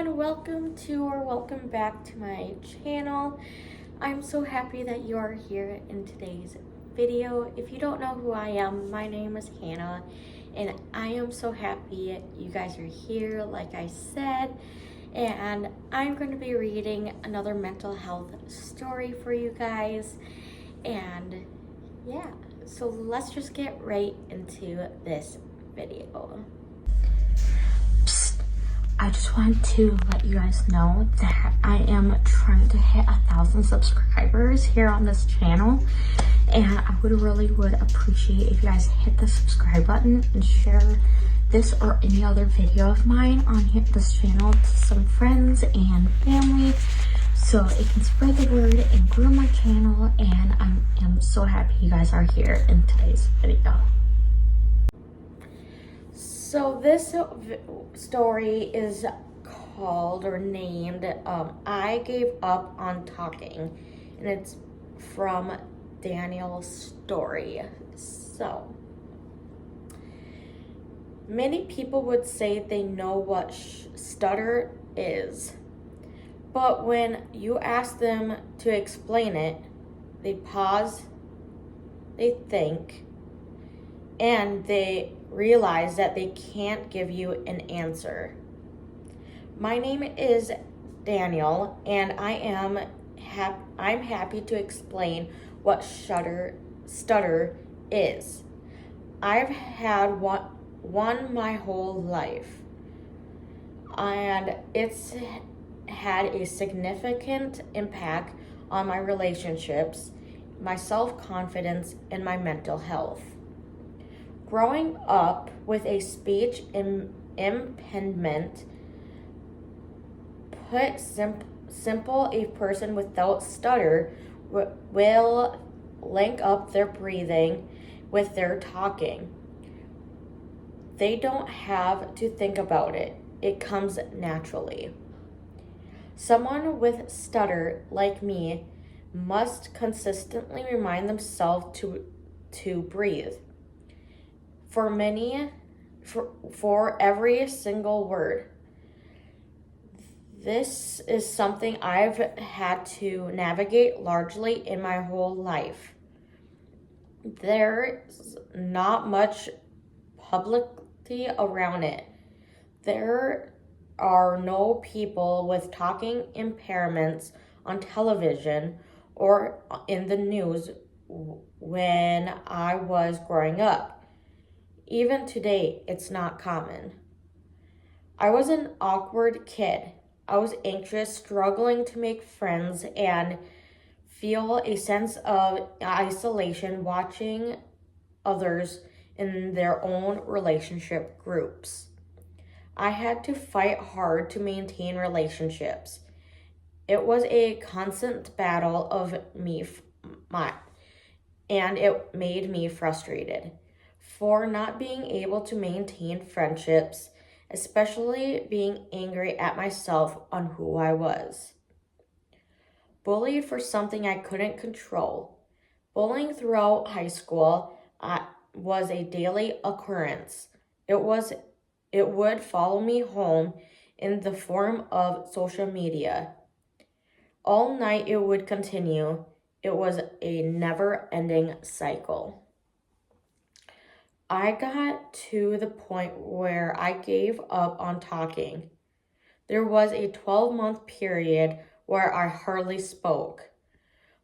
everyone, welcome back to my channel. I'm so happy that you are here in today's video. If you don't know who I am, my name is Hannah and I am so happy you guys are here, like I said, and I'm going to be reading another mental health story for you guys. And yeah, so let's just get right into this video. I just want to let you guys know that I am trying to hit 1,000 subscribers here on this channel, and I really would appreciate if you guys hit the subscribe button and share this or any other video of mine on this channel to some friends and family so it can spread the word and grow my channel. And I am so happy you guys are here in today's video. So this story is called or named I Gave Up on Talking, and it's from Daniel's story. So many people would say they know what stutter is, but when you ask them to explain it, they pause, they think, and they realize that they can't give you an answer. My name is Daniel, and I'm happy to explain what stutter is. I've had one my whole life, and it's had a significant impact on my relationships, my self-confidence, and my mental health. Growing up with a speech impediment, put simple, a person without stutter will link up their breathing with their talking. They don't have to think about it. It comes naturally. Someone with stutter, like me, must consistently remind themselves to breathe. For every single word. This is something I've had to navigate largely in my whole life. There's not much publicity around it. There are no people with talking impairments on television or in the news when I was growing up. Even today, it's not common. I was an awkward kid. I was anxious, struggling to make friends, and feel a sense of isolation watching others in their own relationship groups. I had to fight hard to maintain relationships. It was a constant battle of and it made me frustrated for not being able to maintain friendships, especially being angry at myself on who I was. Bullied for something I couldn't control. Bullying throughout high school was a daily occurrence. It would follow me home in the form of social media. All night it would continue. It was a never-ending cycle. I got to the point where I gave up on talking. There was a 12-month period where I hardly spoke.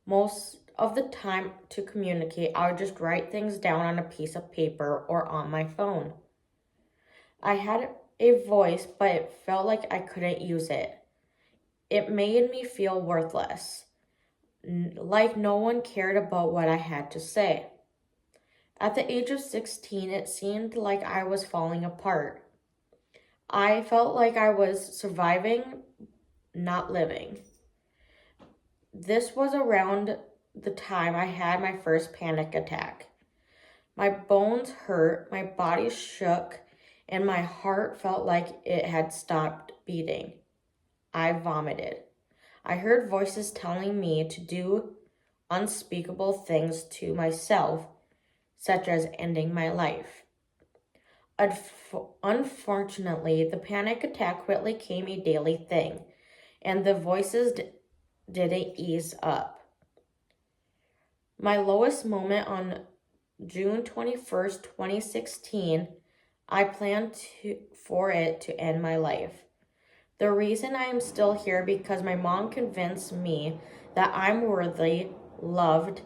Most of the time to communicate, I would just write things down on a piece of paper or on my phone. I had a voice, but it felt like I couldn't use it. It made me feel worthless, like no one cared about what I had to say. At the age of 16, it seemed like I was falling apart. I felt like I was surviving, not living. This was around the time I had my first panic attack. My bones hurt, my body shook, and my heart felt like it had stopped beating. I vomited. I heard voices telling me to do unspeakable things to myself, such as ending my life. Unfortunately, the panic attack quickly became a daily thing, and the voices didn't ease up. My lowest moment on June 21st, 2016, I planned for it to end my life. The reason I am still here because my mom convinced me that I'm worthy, loved,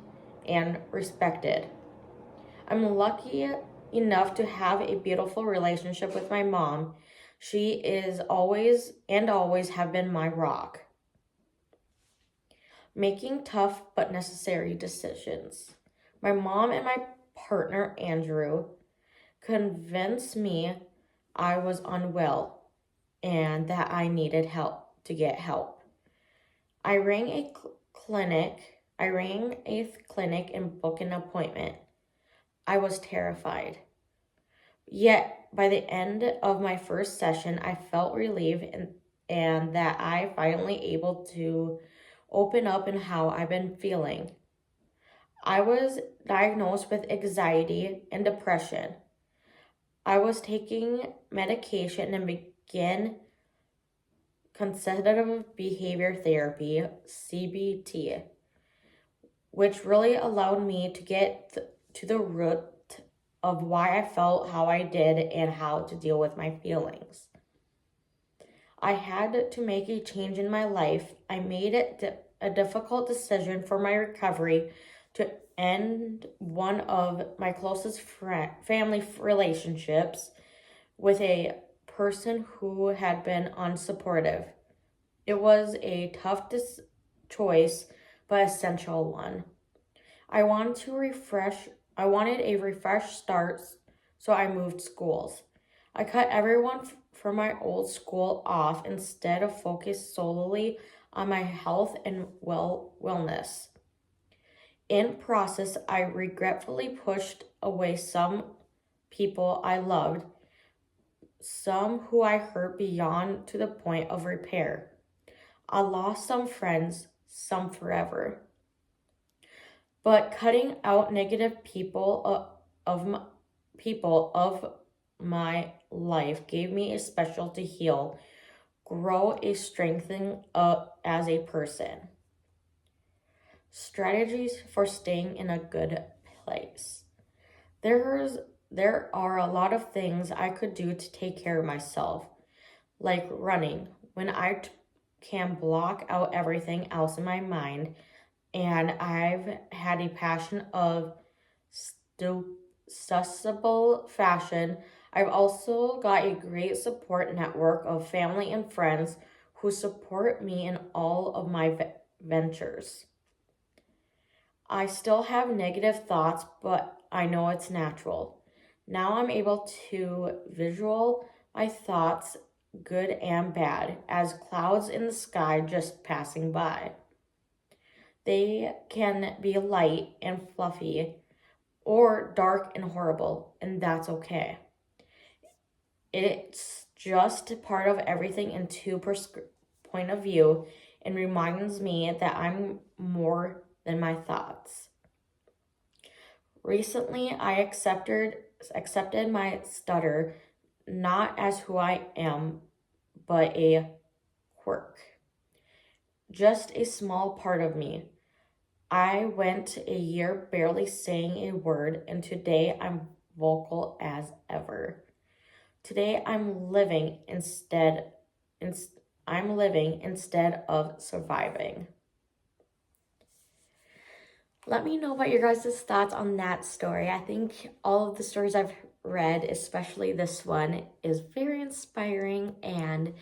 and respected. I'm lucky enough to have a beautiful relationship with my mom. She is always and always have been my rock, making tough but necessary decisions. My mom and my partner, Andrew, convinced me I was unwell and that I needed help to get help. I rang a clinic and booked an appointment. I was terrified. Yet, by the end of my first session, I felt relieved and that I finally able to open up in how I've been feeling. I was diagnosed with anxiety and depression. I was taking medication and began consultative behavior therapy, CBT, which really allowed me to get to the root of why I felt how I did and how to deal with my feelings. I had to make a change in my life. I made it a difficult decision for my recovery to end one of my closest family relationships with a person who had been unsupportive. It was a tough choice, but essential one. I wanted a refresh start, so I moved schools. I cut everyone from my old school off instead of focus solely on my health and wellness. In process, I regretfully pushed away some people I loved, some who I hurt beyond to the point of repair. I lost some friends, some forever. But cutting out negative people of my life gave me a special to heal, grow, a strengthen as a person. Strategies for staying in a good place. There are a lot of things I could do to take care of myself, like running. When I can block out everything else in my mind, and I've had a passion of sustainable fashion. I've also got a great support network of family and friends who support me in all of my ventures. I still have negative thoughts, but I know it's natural. Now I'm able to visual my thoughts, good and bad, as clouds in the sky just passing by. They can be light and fluffy or dark and horrible, and that's okay. It's just part of everything in point of view and reminds me that I'm more than my thoughts. Recently, I accepted my stutter not as who I am, but a quirk. Just a small part of me. I went a year barely saying a word, and today I'm vocal as ever. Today I'm living instead of surviving. Let me know what your guys' thoughts on that story. I think all of the stories I've read, especially this one, is very inspiring, and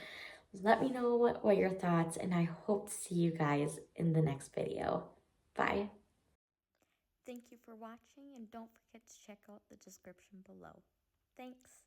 let me know what your thoughts, and I hope to see you guys in the next video. Bye. Thank you for watching, and don't forget to check out the description below. Thanks.